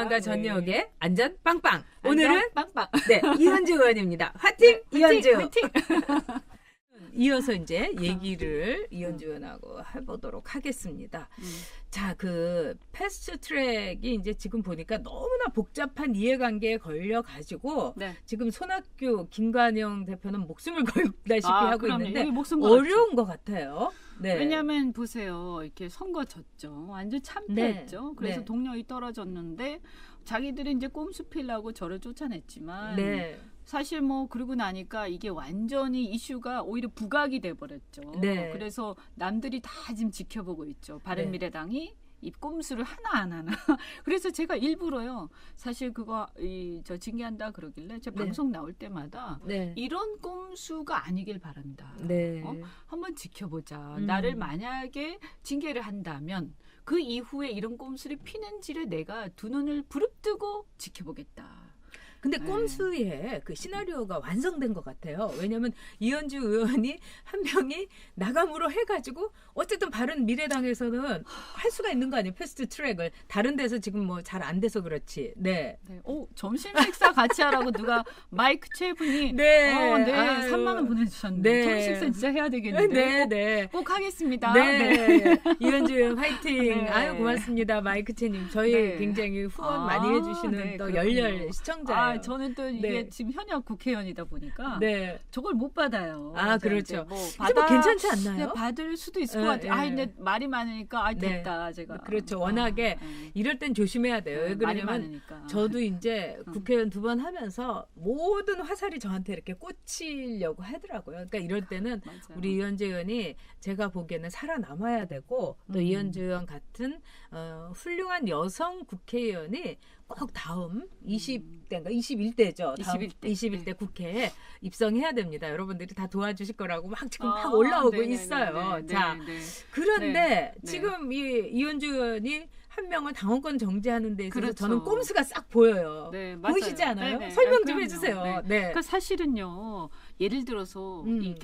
건강과 네. 전역의 안전 빵빵. 안전 오늘은 빵빵. 네, 이현주 의원입니다. 화이팅! 네, 이현주. 화이팅! 이어서 이제 얘기를 이현주 의원하고 해보도록 하겠습니다. 자, 그 패스트 트랙이 이제 지금 보니까 너무나 복잡한 이해관계에 걸려가지고 네. 지금 손학규, 김관영 대표는 목숨을 걸다시피 하고 그럼요. 있는데 여기 목숨 어려운 것 같아요. 네. 왜냐하면 보세요. 이렇게 선거 졌죠. 완전 참패했죠. 네. 그래서 네. 동력이 떨어졌는데 자기들이 이제 꼼수 피려고 저를 쫓아냈지만 네. 사실 뭐 그러고 나니까 이게 완전히 이슈가 오히려 부각이 돼버렸죠. 네. 그래서 남들이 다 지금 지켜보고 있죠. 바른미래당이 이 꼼수를 하나 안 하나. 그래서 제가 일부러요. 사실 그거 저 징계한다 그러길래 제 네. 방송 나올 때마다 네. 이런 꼼수가 아니길 바란다. 네. 한번 지켜보자. 나를 만약에 징계를 한다면 그 이후에 이런 꼼수를 피는지를 내가 두 눈을 부릅뜨고 지켜보겠다. 근데 네. 꼼수의 그 시나리오가 완성된 것 같아요. 왜냐하면 이현주 의원이 한 명이 나감으로 해가지고 어쨌든 바른 미래당에서는 할 수가 있는 거 아니에요. 패스트 트랙을. 다른 데서 지금 뭐 잘 안 돼서 그렇지. 네. 네. 점심 식사 같이 하라고 누가 마이크 최분이 네. 네. 아유. 3만 원 보내주셨는데 네. 점심 식사 진짜 해야 되겠는데 네. 꼭 하겠습니다. 네. 이현주 의원 화이팅. 네. 아유 고맙습니다. 마이크 채님. 저희 네. 굉장히 후원 많이 해주시는 네, 또 그렇군요. 열렬 시청자예요. 저는 또 이게 네. 지금 현역 국회의원이다 보니까 네. 저걸 못 받아요. 아, 그래서 그렇죠. 이제 뭐 근데 뭐 괜찮지 않나요? 네, 받을 수도 있을 것 네, 같아요. 네. 근데 말이 많으니까 네. 됐다 제가. 그렇죠. 워낙에 이럴 땐 조심해야 돼요. 왜 말이 그러냐면 많으니까. 저도 이제 국회의원 2번 하면서 모든 화살이 저한테 이렇게 꽂히려고 하더라고요. 그러니까 이럴 때는 맞아요. 우리 이현주 의원이 제가 보기에는 살아남아야 되고 또 이현주 의원 같은 훌륭한 여성 국회의원이 꼭 다음 20대인가 21대죠. 21대 국회에 입성해야 됩니다. 여러분들이 다 도와주실 거라고 막 지금 막 올라오고 네네네네. 있어요. 자, 네. 그런데 네. 지금 이현주 의원이 한 명을 당원권 정지하는 데 있어서 그렇죠. 저는 꼼수가 싹 보여요. 네, 맞아요. 보이시지 않아요? 네네. 설명 좀 그럼요. 해주세요. 네. 네. 그러니까 사실은요. 예를 들어서 음.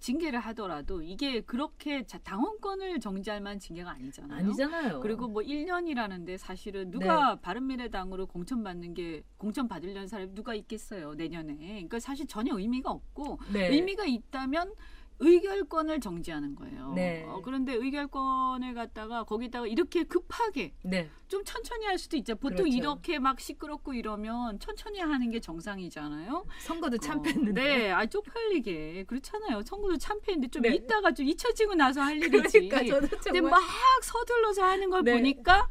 징계를 하더라도 이게 그렇게 당원권을 정지할 만한 징계가 아니잖아요. 아니잖아요. 그리고 뭐 1년이라는데 사실은 누가 바른미래당으로 공천 받으려는 사람이 누가 있겠어요. 내년에. 그러니까 사실 전혀 의미가 없고 네. 의미가 있다면 의결권을 정지하는 거예요. 네. 그런데 의결권을 갖다가 거기다가 이렇게 급하게 네. 좀 천천히 할 수도 있죠. 보통 그렇죠. 이렇게 막 시끄럽고 이러면 천천히 하는 게 정상이잖아요. 선거도 참패했는데. 네, 쪽팔리게 그렇잖아요. 선거도 참패했는데 좀 네. 있다가 좀 잊혀지고 나서 할 일이지. 그러니까 저도 근데 정말 막 서둘러서 하는 걸 네. 보니까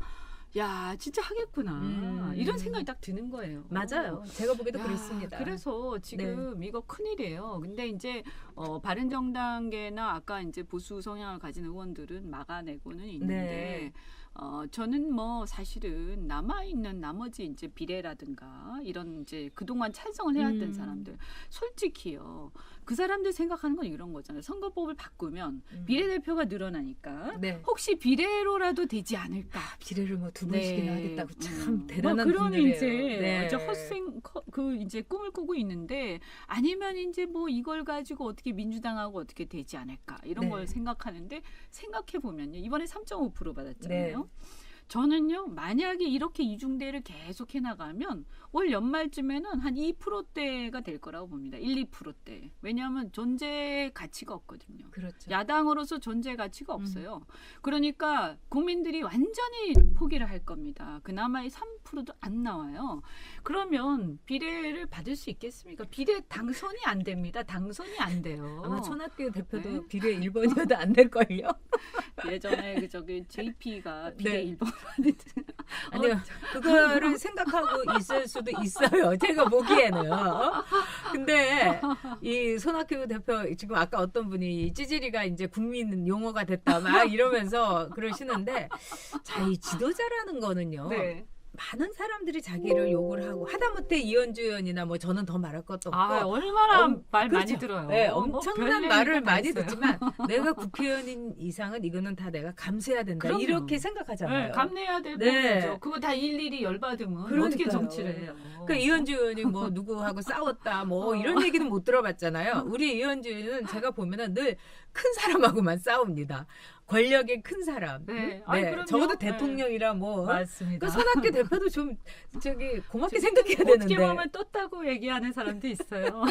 야 진짜 하겠구나 이런 생각이 딱 드는 거예요. 맞아요. 제가 보기에도 야, 그렇습니다. 그래서 지금 이거 큰일이에요. 근데 이제 바른정당계나 아까 이제 보수 성향을 가진 의원들은 막아내고는 있는데 저는 뭐 사실은 남아있는 나머지 이제 비례라든가 이런 이제 그동안 찬성을 해왔던 사람들 솔직히요. 그 사람들 생각하는 건 이런 거잖아요. 선거법을 바꾸면 비례대표가 늘어나니까 네. 혹시 비례로라도 되지 않을까. 비례를 뭐 2번씩이나 하겠다고 참 뭐 대단한 그런 분들이에요. 이제 네. 이제 꿈을 꾸고 있는데 아니면 이제 뭐 이걸 가지고 어떻게 민주당하고 어떻게 되지 않을까 이런 네. 걸 생각하는데 생각해 보면요 이번에 3.5% 받았잖아요. 네. 저는요 만약에 이렇게 이중대를 계속 해나가면 올 연말쯤에는 한 2%대가 될 거라고 봅니다. 1-2%대. 왜냐하면 존재 가치가 없거든요. 그렇죠. 야당으로서 존재 가치가 없어요. 그러니까 국민들이 완전히 포기를 할 겁니다. 그나마 이 3%도 안 나와요. 그러면 비례를 받을 수 있겠습니까? 비례 당선이 안 됩니다. 당선이 안 돼요. 아마 손학규 대표도 네. 비례 1번이어도 안 될걸요? 예전에 JP가 비례 네. 1번 아니요. 그거를 생각하고 있을 수도 있어요. 제가 보기에는. 근데 이 손학규 대표 지금 아까 어떤 분이 찌질이가 이제 국민 용어가 됐다 막 이러면서 그러시는데 자, 이 지도자라는 거는요. 네. 많은 사람들이 자기를 욕을 하고 하다못해 이현주 의원이나 뭐 저는 더 말할 것도 없고 얼마나 말 그렇죠. 많이 들어요. 네, 뭐 엄청난 별얘기가 말을 다 많이 있어요. 듣지만 내가 국회의원인 이상은 이거는 다 내가 감수해야 된다. 그럼요. 이렇게 생각하잖아요. 네, 감내해야 될 네. 부분이죠. 그거 다 일일이 열받으면 어떻게 그러니까요. 정치를 해요. 그러니까 이현주 의원이 뭐 누구하고 싸웠다 뭐 이런 얘기는 못 들어봤잖아요. 우리 이현주 의원은 제가 보면은 늘 큰 사람하고만 싸웁니다. 권력의 큰 사람. 네. 네. 적어도 네. 대통령이라 뭐. 맞습니다. 그 손학규 대표도 좀 저기 고맙게 생각해야 어떻게 되는데. 보면 떴다고 얘기하는 사람도 있어요.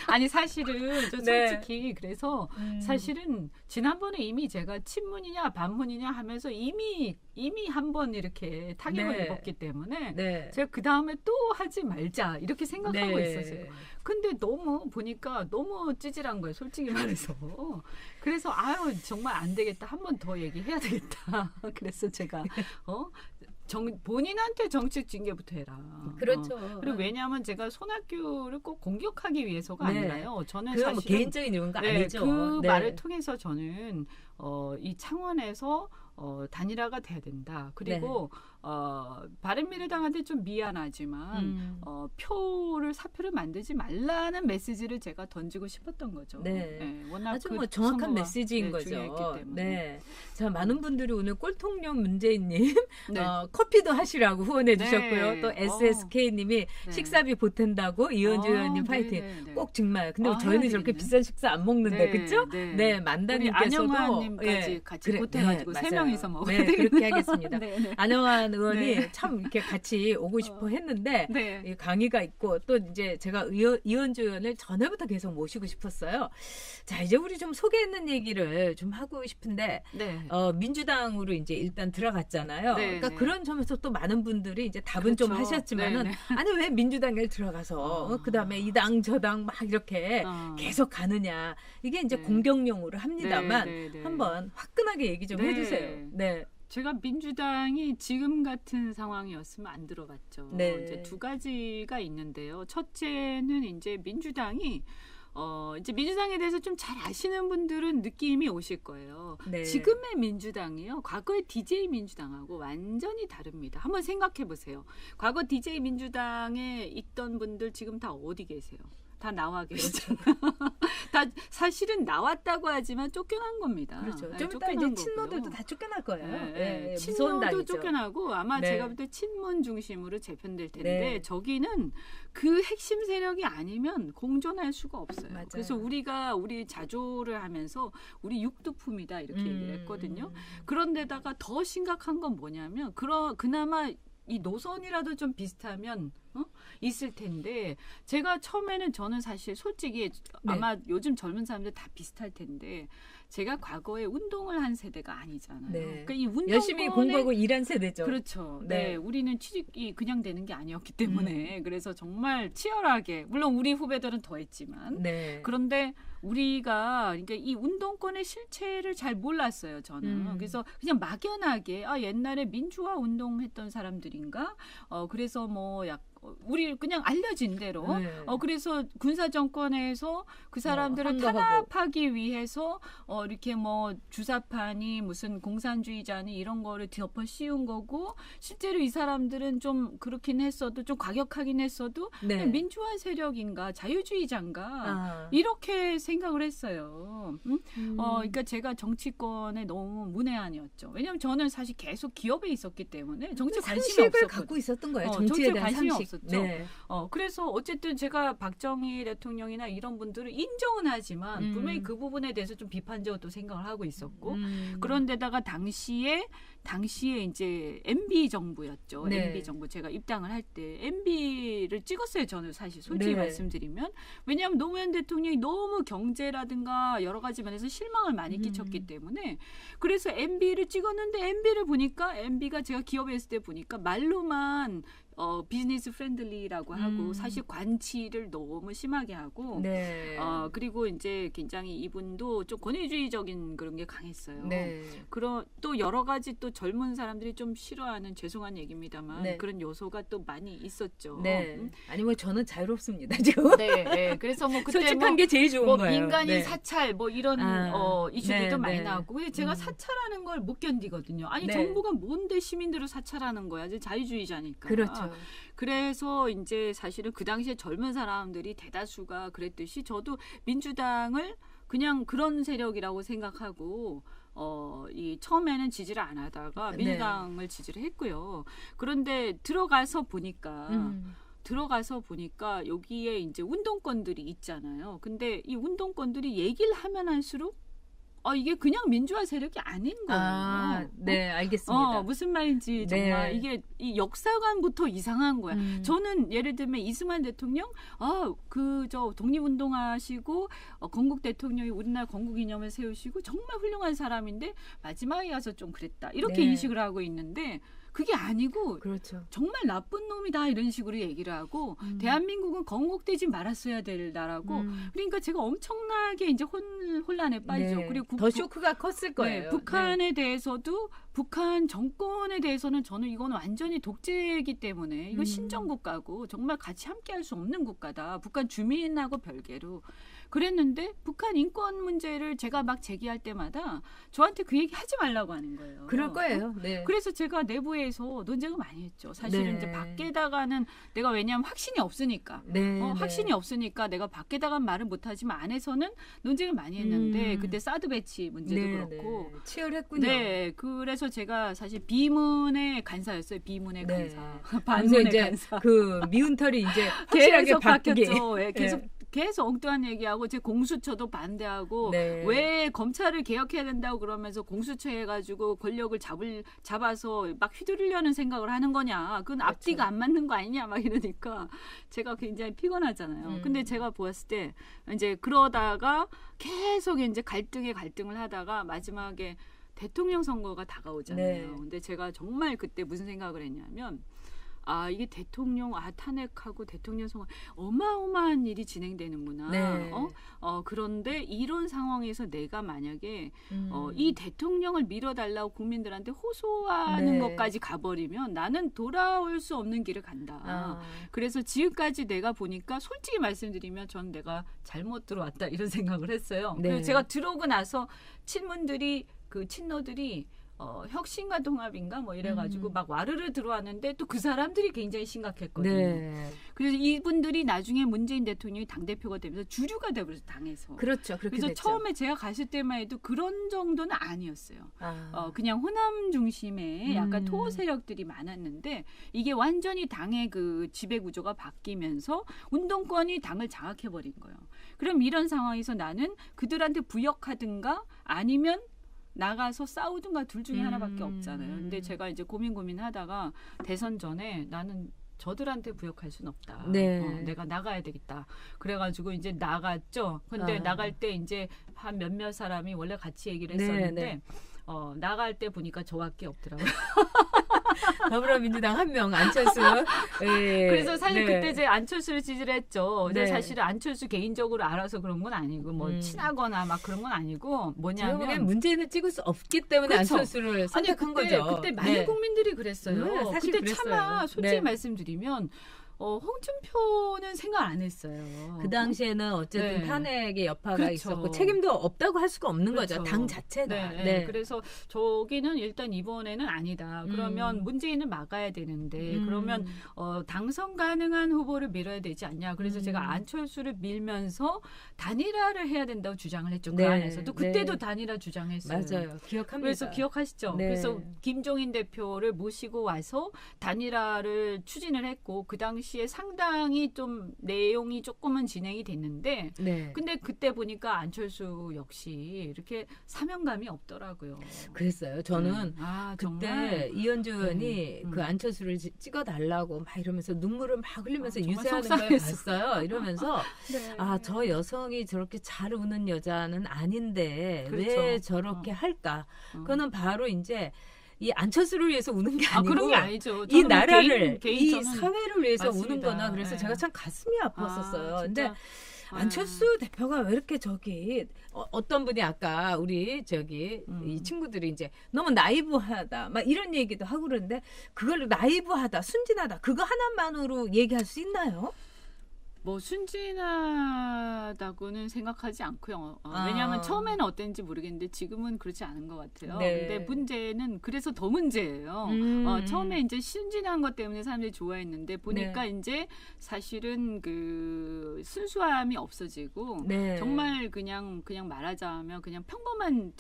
아니 사실은 저 솔직히 그래서 사실은 지난번에 이미 제가 친문이냐 반문이냐 하면서 이미 한 번 이렇게 타격을 입었기 때문에 제가 그 다음에 또 하지 말자 이렇게 생각하고 있었어요. 근데 너무 보니까 너무 찌질한 거예요. 솔직히 말해서. 그래서 아유 정말 안 되겠다. 한 번 더 얘기해야 되겠다. 그래서 제가 본인한테 정책 징계부터 해라. 그렇죠. 그리고 왜냐하면 제가 손학규를 꼭 공격하기 위해서가 아니라요. 저는 뭐 사실 개인적인 이런 거 아니죠. 그 말을 통해서 저는 이 창원에서 단일화가 돼야 된다. 그리고 바른미래당한테 좀 미안하지만 사표를 만들지 말라는 메시지를 제가 던지고 싶었던 거죠. 워낙 아주 뭐 정확한 메시지인 거죠. 자, 많은 분들이 오늘 꼴통령 문재인님 커피도 하시라고 후원해 주셨고요. 또 SSK님이 식사비 보탠다고 이현주 의원님 파이팅. 꼭 정말. 근데 저희는 저렇게 비싼 식사 안 먹는데 그렇죠? 네, 만다님께서도 안영환님까지 같이 보태가지고 세 명이서 먹어야 되겠네요. 그렇게 하겠습니다. 안영환 의원이 참 이렇게 같이 오고 싶어 했는데 이 강의가 있고 또 이제 제가 이현주 의원을 전에부터 계속 모시고 싶었어요. 자, 이제 우리 좀 속에 있는 얘기를 좀 하고 싶은데 민주당으로 이제 일단 들어갔잖아요. 그러니까 그런 점에서 또 많은 분들이 이제 답은 좀 하셨지만은 아니 왜 민주당에 들어가서 그다음에 이 당 저 당 막 이렇게 계속 가느냐. 이게 이제 공격용으로 합니다만 한번 화끈하게 얘기 좀 해주세요. 제가 민주당이 지금 같은 상황이었으면 안 들어갔죠. 이제 두 가지가 있는데요. 첫째는 이제 민주당이 이제 민주당에 대해서 좀 잘 아시는 분들은 느낌이 오실 거예요. 지금의 민주당이요. 과거의 DJ 민주당하고 완전히 다릅니다. 한번 생각해 보세요. 과거 DJ 민주당에 있던 분들 지금 다 어디 계세요? 다 나와 계시죠. 다 사실은 나왔다고 하지만 쫓겨난 겁니다. 그렇죠. 좀 이따 이제 친모들도 다 쫓겨날 거예요. 친모도 쫓겨나고 아마 제가 볼 때 친문 중심으로 재편될 텐데 저기는 그 핵심 세력이 아니면 공존할 수가 없어요. 그래서 우리 자조를 하면서 우리 육두품이다 이렇게 얘기를 했거든요. 그런데다가 더 심각한 건 뭐냐면 그나마 이 노선이라도 좀 비슷하면 있을 텐데 제가 처음에는 저는 사실 솔직히 아마 요즘 젊은 사람들 다 비슷할 텐데 제가 과거에 운동을 한 세대가 아니잖아요. 그러니까 이 열심히 공부하고 일한 세대죠. 그렇죠. 우리는 취직이 그냥 되는 게 아니었기 때문에 그래서 정말 치열하게 물론 우리 후배들은 더 했지만 그런데 우리가 그러니까 이 운동권의 실체를 잘 몰랐어요. 저는 그래서 그냥 막연하게 옛날에 민주화 운동했던 사람들인가 그래서 우리 그냥 알려진 대로 그래서 군사 정권에서 그 사람들을 탄압하기 위해서 이렇게 주사파니 무슨 공산주의자니 이런 거를 덮어 씌운 거고 실제로 이 사람들은 좀 그렇긴 했어도 좀 과격하긴 했어도 민주화 세력인가 자유주의자인가 이렇게 생각을 했어요. 그러니까 제가 정치권에 너무 문외한이었죠. 왜냐하면 저는 사실 계속 기업에 있었기 때문에 정치 관심이 없었거든요. 갖고 있었던 거예요. 정치에 대한 관심이 상식. 없었죠. 그래서 어쨌든 제가 박정희 대통령이나 이런 분들을 인정은 하지만 분명히 그 부분에 대해서 좀 비판적으로 또 생각을 하고 있었고 그런데다가 당시에 이제 MB 정부였죠. MB 정부 제가 입당을 할 때 MB를 찍었어요. 저는 사실 솔직히 말씀드리면 왜냐하면 노무현 대통령이 너무 경제라든가 여러 가지 면에서 실망을 많이 끼쳤기 때문에 그래서 MB를 찍었는데 MB를 보니까 MB가 제가 기업에 있을 때 보니까 말로만 비즈니스 프렌들리라고 하고 사실 관치를 너무 심하게 하고 그리고 이제 굉장히 이분도 좀 권위주의적인 그런 게 강했어요. 또 여러 가지 또 젊은 사람들이 좀 싫어하는 죄송한 얘기입니다만 그런 요소가 또 많이 있었죠. 아니 뭐 저는 자유롭습니다 지금. 그래서 그때 솔직한 게 제일 좋은 거예요. 민간인 사찰 이런 이슈들도 많이 나왔고 근데 제가 사찰하는 걸 못 견디거든요. 아니 정부가 뭔데 시민들을 사찰하는 거야? 자유주의자니까. 그렇죠. 그래서 이제 사실은 그 당시에 젊은 사람들이 대다수가 그랬듯이 저도 민주당을 그냥 그런 세력이라고 생각하고 처음에는 지지를 안 하다가 민주당을 지지를 했고요. 그런데 들어가서 보니까 여기에 이제 운동권들이 있잖아요. 근데 이 운동권들이 얘기를 하면 할수록 이게 그냥 민주화 세력이 아닌 거예요. 네, 알겠습니다. 무슨 말인지 정말 이게 이 역사관부터 이상한 거야. 저는 예를 들면 이승만 대통령 저 독립운동하시고 건국 대통령이 우리나라 건국 이념을 세우시고 정말 훌륭한 사람인데 마지막에 가서 좀 그랬다. 이렇게 인식을 하고 있는데 그게 아니고 그렇죠. 정말 나쁜 놈이다 이런 식으로 얘기를 하고 대한민국은 건국되지 말았어야 될 나라고 그러니까 제가 엄청나게 이제 혼란에 빠지죠. 그리고 더 쇼크가 컸을 거예요. 북한에 대해서도 북한 정권에 대해서는 저는 이건 완전히 독재이기 때문에 이거 신정국가고 정말 같이 함께할 수 없는 국가다. 북한 주민하고 별개로. 그랬는데 북한 인권 문제를 제가 막 제기할 때마다 저한테 그 얘기 하지 말라고 하는 거예요. 그럴 거예요. 네. 그래서 제가 내부에서 논쟁을 많이 했죠. 사실은 이제 밖에다가는 내가 왜냐하면 확신이 없으니까. 확신이 없으니까 내가 밖에다가는 말을 못하지만 안에서는 논쟁을 많이 했는데 그때 사드 배치 문제도 그렇고. 치열했군요. 네. 그래서 제가 사실 비문의 간사였어요. 비문의 간사. 반문의 간사. 그 미운털이 이제 계속 바뀌었죠. 계속 엉뚱한 얘기하고 제 공수처도 반대하고 왜 검찰을 개혁해야 된다고 그러면서 공수처 해가지고 권력을 잡아서 막 휘두르려는 생각을 하는 거냐. 그건 앞뒤가 안 맞는 거 아니냐 막 이러니까 제가 굉장히 피곤하잖아요. 근데 제가 보았을 때 이제 그러다가 계속 이제 갈등을 하다가 마지막에 대통령 선거가 다가오잖아요. 근데 제가 정말 그때 무슨 생각을 했냐면 이게 대통령 탄핵하고 대통령 선거 어마어마한 일이 진행되는구나. 그런데 이런 상황에서 내가 만약에 이 대통령을 밀어달라고 국민들한테 호소하는 것까지 가버리면 나는 돌아올 수 없는 길을 간다. 그래서 지금까지 내가 보니까 솔직히 말씀드리면 전 내가 잘못 들어왔다 이런 생각을 했어요. 그래서 제가 들어오고 나서 친노들이 혁신과 통합인가 뭐 이래가지고 막 와르르 들어왔는데 또 그 사람들이 굉장히 심각했거든요. 그래서 이분들이 나중에 문재인 대통령이 당대표가 되면서 주류가 되버려서 당에서. 그렇죠. 그렇게 그래서 됐죠. 처음에 제가 갔을 때만 해도 그런 정도는 아니었어요. 그냥 호남 중심의 약간 토호 세력들이 많았는데 이게 완전히 당의 그 지배 구조가 바뀌면서 운동권이 당을 장악해버린 거예요. 그럼 이런 상황에서 나는 그들한테 부역하든가 아니면 나가서 싸우든가 둘 중에 하나밖에 없잖아요. 근데 제가 이제 고민하다가 대선 전에 나는 저들한테 부역할 수는 없다. 내가 나가야 되겠다. 그래가지고 이제 나갔죠. 근데 나갈 때 이제 한 몇몇 사람이 원래 같이 얘기를 했었는데 나갈 때 보니까 저밖에 없더라고요. 더불어민주당 한 명 안철수. 그래서 사실 그때 제 안철수를 지지를 했죠. 근데 사실은 안철수 개인적으로 알아서 그런 건 아니고 뭐 친하거나 막 그런 건 아니고 뭐냐면 문제는 찍을 수 없기 때문에 안철수를 선택한 거죠. 그때 많은 국민들이 그랬어요. 사실 그때 그랬어요. 차마 솔직히 말씀드리면 홍준표는 생각 안 했어요. 그 당시에는 어쨌든 탄핵의 여파가 있었고 책임도 없다고 할 수가 없는 거죠. 당 자체가. 그래서 저기는 일단 이번에는 아니다. 그러면 문재인을 막아야 되는데 그러면 당선 가능한 후보를 밀어야 되지 않냐. 그래서 제가 안철수를 밀면서 단일화를 해야 된다고 주장을 했죠. 그 안에서도 그때도 단일화 주장했어요. 맞아요. 기억합니다. 그래서 기억하시죠? 그래서 김종인 대표를 모시고 와서 단일화를 추진을 했고 그 당시 시에 상당히 좀 내용이 조금은 진행이 됐는데 근데 그때 보니까 안철수 역시 이렇게 사명감이 없더라고요. 그랬어요. 저는 그때 정말 이현주 의원이 그 안철수를 찍어달라고 막 이러면서 눈물을 막 흘리면서 유세하는 걸 속상했어요. 봤어요. 이러면서 저 여성이 저렇게 잘 우는 여자는 아닌데 왜 저렇게 할까? 그거는 바로 이제 이 안철수를 위해서 우는 게 아니고 그런 게 아니죠. 이 나라를 이 저는 사회를 위해서 맞습니다. 우는 거나 그래서 제가 참 가슴이 아팠었어요. 근데 안철수 대표가 왜 이렇게 어떤 분이 아까 우리 이 친구들이 이제 너무 나이브하다 막 이런 얘기도 하고 그러는데 그걸 나이브하다 순진하다 그거 하나만으로 얘기할 수 있나요? 뭐 순진하다고는 생각하지 않고요. 왜냐하면 처음에는 어땠는지 모르겠는데 지금은 그렇지 않은 것 같아요. 근데 문제는 그래서 더 문제예요. 처음에 이제 순진한 것 때문에 사람들이 좋아했는데 보니까 이제 사실은 그 순수함이 없어지고 정말 그냥 말하자면 그냥 평범한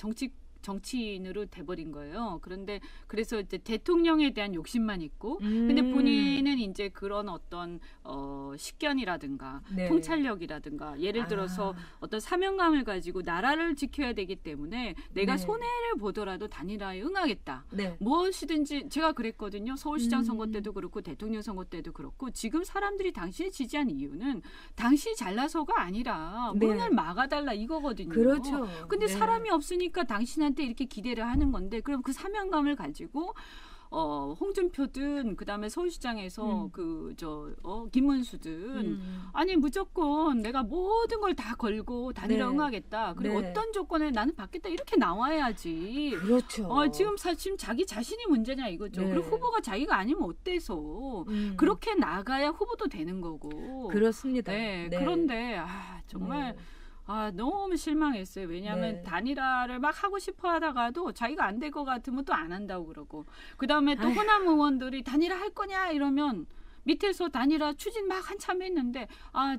정치인으로 돼버린 거예요. 그런데 그래서 이제 대통령에 대한 욕심만 있고, 근데 본인은 이제 그런 어떤 식견이라든가 네. 통찰력이라든가 예를 들어서 어떤 사명감을 가지고 나라를 지켜야 되기 때문에 내가 네. 손해를 보더라도 단일화에 응하겠다. 네. 무엇이든지 제가 그랬거든요. 서울시장 선거 때도 그렇고 대통령 선거 때도 그렇고 지금 사람들이 당신을 지지한 이유는 당신이 잘나서가 아니라 네. 문을 막아달라 이거거든요. 그렇죠. 근데 네. 사람이 없으니까 당신한테 이렇게 기대를 하는 건데 그럼 그 사명감을 가지고 홍준표든 그다음에 서울시장에서 김문수든 아니 무조건 내가 모든 걸 다 걸고 단일화 네. 응하겠다. 그리고 네. 어떤 조건에 나는 받겠다 이렇게 나와야지. 그렇죠. 지금 자기 자신이 문제냐 이거죠. 네. 그리고 후보가 자기가 아니면 어때서 그렇게 나가야 후보도 되는 거고. 그렇습니다. 네. 네. 그런데 정말 네. 너무 실망했어요. 왜냐하면 네. 단일화를 막 하고 싶어 하다가도 자기가 안 될 것 같으면 또 안 한다고 그러고. 그다음에 또 호남 의원들이 단일화 할 거냐 이러면 밑에서 단일화 추진 막 한참 했는데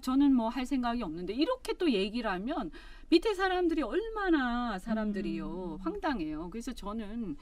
저는 뭐 할 생각이 없는데 이렇게 또 얘기를 하면 밑에 사람들이 얼마나 사람들이요 황당해요. 그래서 저는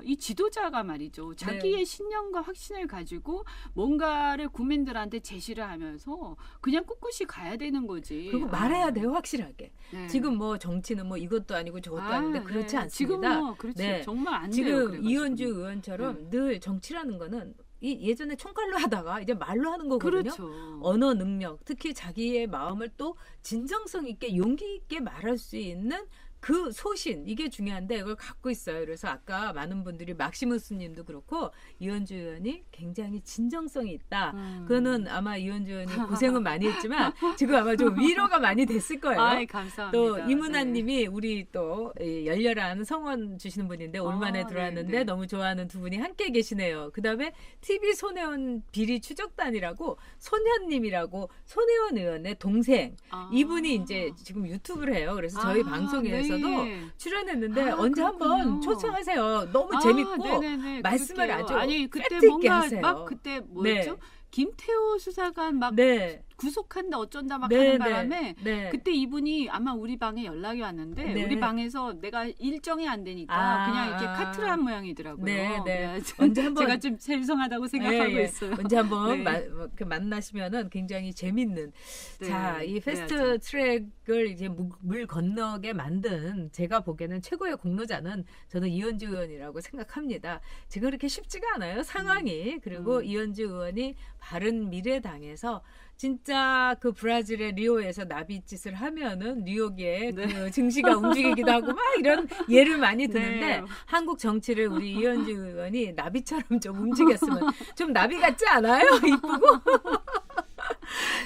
이 지도자가 말이죠. 자기의 네. 신념과 확신을 가지고 뭔가를 국민들한테 제시를 하면서 그냥 꿋꿋이 가야 되는 거지. 그리고 말해야 돼요, 확실하게. 네. 지금 뭐 정치는 뭐 이것도 아니고 저것도 아닌데 그렇지 네. 않습니다. 지금 뭐 그렇지. 네. 정말 안 돼요. 지금 그래가지고. 이현주 의원처럼 늘 정치라는 거는 예전에 총칼로 하다가 이제 말로 하는 거거든요. 그렇죠. 언어 능력, 특히 자기의 마음을 또 진정성 있게 용기 있게 말할 수 있는 그 소신, 이게 중요한데 이걸 갖고 있어요. 그래서 아까 많은 분들이 막시무스 님도 그렇고 이현주 의원이 굉장히 진정성이 있다. 그거는 아마 이현주 의원이 고생은 많이 했지만 지금 아마 좀 위로가 많이 됐을 거예요. 아이, 감사합니다. 또 이문아 네. 님이 우리 또 열렬한 성원 주시는 분인데 올만에 들어왔는데 네. 너무 좋아하는 두 분이 함께 계시네요. 그다음에 TV 손혜원 비리 추적단이라고 손현님이라고 손혜원 의원의 동생, 이분이 이제 지금 유튜브를 해요. 그래서 저희 방송에서도 네. 출연했는데 언제 한번 그렇군요. 초청하세요. 너무 재밌고 네네네. 말씀을 그럴게요. 아주 아니 그때 팩트 있게 뭔가 하세요. 막 그때 뭐였죠? 네. 김태호 수사관 막 네. 구속한다 어쩐다 막 네, 하는 네, 바람에 네. 그때 이분이 아마 우리 방에 연락이 왔는데 네. 우리 방에서 내가 일정이 안 되니까 그냥 이렇게 카트를 한 모양이더라고요. 네, 네. 그래가지고 언제 한번 제가 좀 죄송하다고 생각하고 예, 예. 있어요. 언제 한번 네. 만나시면은 굉장히 재밌는. 네, 자, 이 패스트 그래야죠. 트랙을 이제 물 건너게 만든 제가 보기에는 최고의 공로자는 저는 이현주 의원이라고 생각합니다. 지금 그렇게 쉽지가 않아요, 상황이. 그리고 이현주 의원이 바른미래당에서 진짜 그 브라질의 리오에서 나비짓을 하면은 뉴욕에 네. 그 증시가 움직이기도 하고 막 이런 예를 많이 드는데 네. 한국 정치를 우리 이현주 의원이 나비처럼 좀 움직였으면 좀 나비 같지 않아요? 이쁘고.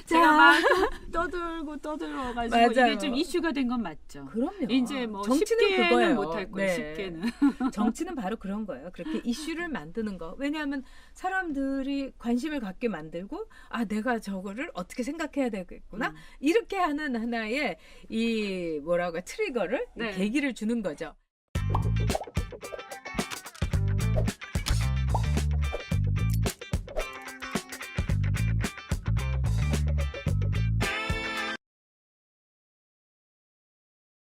제가 막 떠들어가지고 맞아요. 이게 좀 이슈가 된 건 맞죠. 그럼요. 이제 뭐 정치는 쉽게는 그거예요. 못할 거예요. 네. 쉽게는. 정치는 바로 그런 거예요. 그렇게 이슈를 만드는 거. 왜냐하면 사람들이 관심을 갖게 만들고 내가 저거를 어떻게 생각해야 되겠구나. 이렇게 하는 하나의 이 트리거를 네. 계기를 주는 거죠.